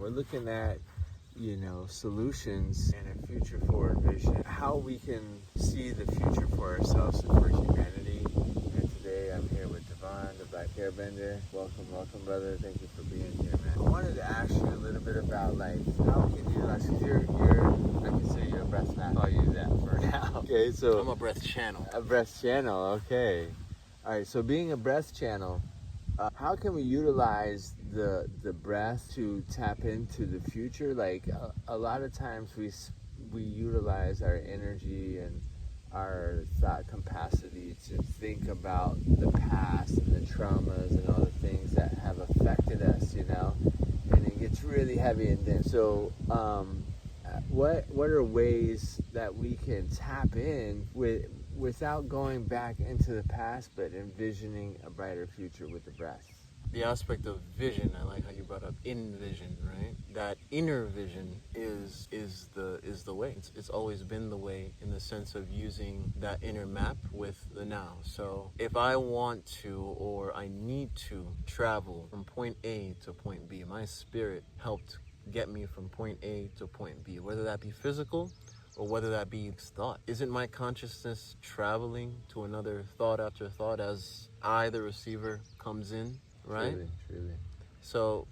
We're looking at, solutions and a future forward vision, how we can see the future for ourselves and for humanity. And today I'm here with Devon the Black Airbender. Welcome, brother. Thank you for being here, man. I wanted to ask you a little bit about how we can utilize, because I consider you a breath master. I'll use that for now. Okay, so I'm a breath channel. A breath channel, okay. All right, so being a breath channel, how can we utilize the breath to tap into the future? Like a lot of times we utilize our energy and our thought capacity to think about the past and the traumas and all the things that have affected us, and it gets really heavy and dense. So what are ways that we can tap in without going back into the past, but envisioning a brighter future with the breath? The aspect of vision, I like how you brought up vision, right? That inner vision is the way. It's always been the way, in the sense of using that inner map with the now. So if I want to, or I need to travel from point A to point B, my spirit helped get me from point A to point B, whether that be physical or whether that be thought. Isn't my consciousness traveling to another thought after thought as I, the receiver, comes in, right? Truly. So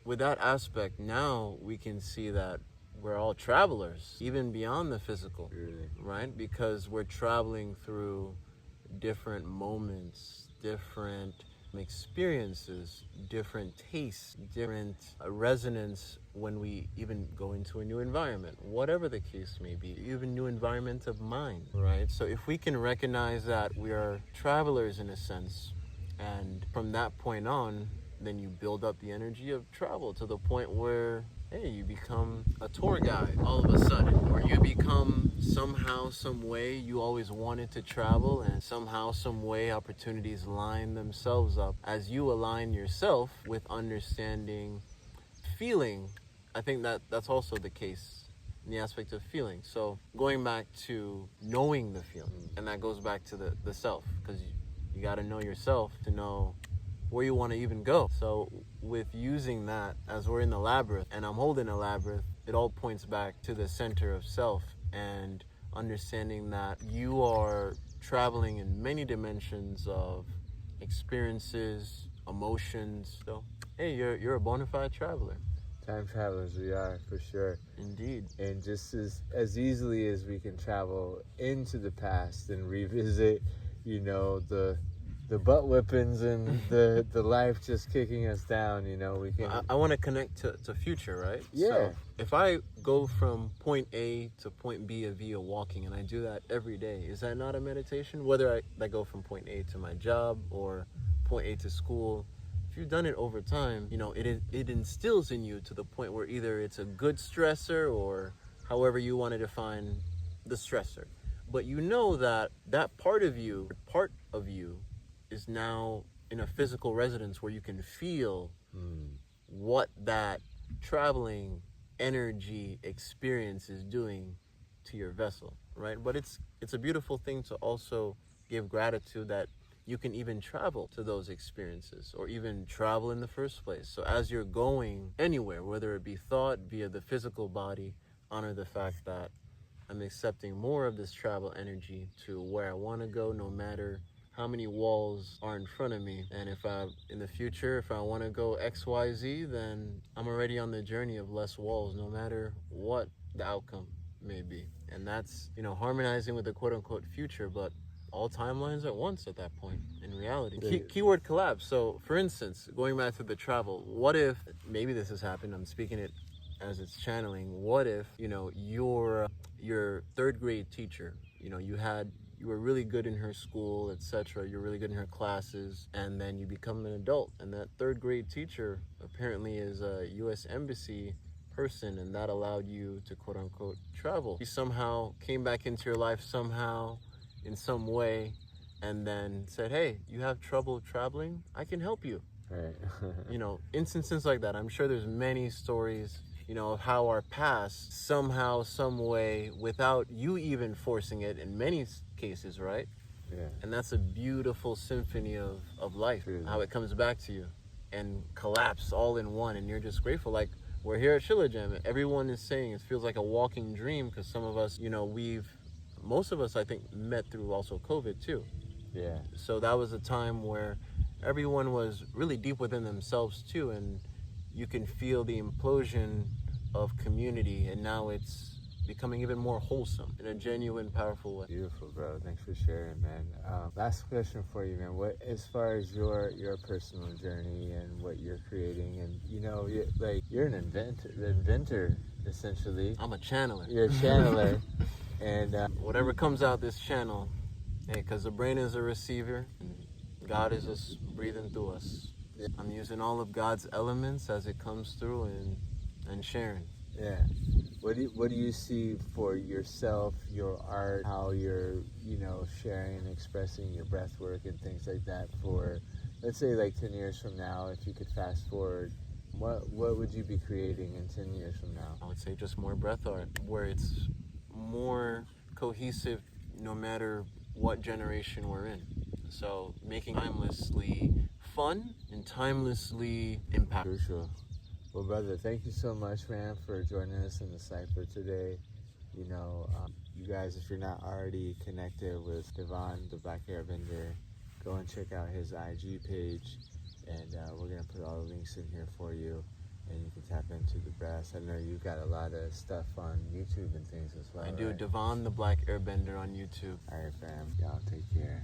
with that aspect, now we can see that we're all travelers, even beyond the physical, right? Because we're traveling through different moments, different experiences, different tastes, different resonance when we even go into a new environment, whatever the case may be, even new environment of mind, right? So if we can recognize that we are travelers in a sense, and from that point on, then you build up the energy of travel to the point where, hey, you become a tour guide all of a sudden, or you become somehow, some way you always wanted to travel, and somehow, some way opportunities line themselves up as you align yourself with understanding, feeling. I think that's also the case in the aspect of feeling. So going back to knowing the feeling, and that goes back to the self, because you got to know yourself to know where you want to even go. So with using that, as we're in the labyrinth and I'm holding a labyrinth, it all points back to the center of self, and understanding that you are traveling in many dimensions of experiences, emotions. So hey, you're a bona fide traveler. Time travelers we are, for sure. Indeed. And just as easily as we can travel into the past and revisit, the butt whippings and the life just kicking us down, we can. I want to connect to future, right? Yeah. So if I go from point A to point B via walking, and I do that every day, is that not a meditation? Whether I go from point A to my job or point A to school, if you've done it over time, it instills in you to the point where either it's a good stressor, or however you want to define the stressor. But that part of you is now in a physical residence where you can feel what that traveling energy experience is doing to your vessel, right? But it's a beautiful thing to also give gratitude that you can even travel to those experiences, or even travel in the first place. So as you're going anywhere, whether it be thought via the physical body, honor the fact that I'm accepting more of this travel energy to where I want to go, no matter how many walls are in front of me. And in the future, if I want to go XYZ, then I'm already on the journey of less walls, no matter what the outcome may be. And that's, harmonizing with the quote unquote future, but all timelines at once at that point in reality. Keyword collapse. So for instance, going back to the travel, what if, maybe this has happened, I'm speaking it as it's channeling, what if, your third grade teacher, you were really good in her school, etc. You're really good in her classes, and then you become an adult, and that third grade teacher apparently is a U.S. Embassy person, and that allowed you to quote unquote travel. You somehow came back into your life somehow, in some way, and then said, hey, you have trouble traveling? I can help you. Right. Instances like that. I'm sure there's many stories, of how our past somehow, some way, without you even forcing it in many cases, right? Yeah. And that's a beautiful symphony of life, how it comes back to you and collapse all in one, and you're just grateful. Like We're here at Chilla Jam, and everyone is saying it feels like a walking dream because some of us, most of us, I think, met through also COVID too. Yeah. So that was a time where everyone was really deep within themselves too, and you can feel the implosion of community, and now it's becoming even more wholesome in a genuine, powerful way. Beautiful, bro. Thanks for sharing, man. Last question for you, man. What, as far as your personal journey and what you're creating, and you're an inventor essentially. I'm a channeler. You're a channeler, and Whatever comes out this channel, hey, because the brain is a receiver, and God is just breathing through us. I'm using all of God's elements as it comes through and sharing. Yeah. What do you see for yourself, your art, how you're, sharing and expressing your breath work and things like that for, let's say, like 10 years from now, if you could fast forward, what would you be creating in 10 years from now? I would say just more breath art, where it's more cohesive no matter what generation we're in. So making timelessly fun and timelessly impactful. Crucial. Well, brother, thank you so much, man, for joining us in the Cypher today. You guys, if you're not already connected with Devon the Black Airbender, go and check out his IG page, and we're going to put all the links in here for you, and you can tap into the breath. I know you've got a lot of stuff on YouTube and things as well. I do right? Devon the Black Airbender on YouTube. All right, fam. Y'all take care.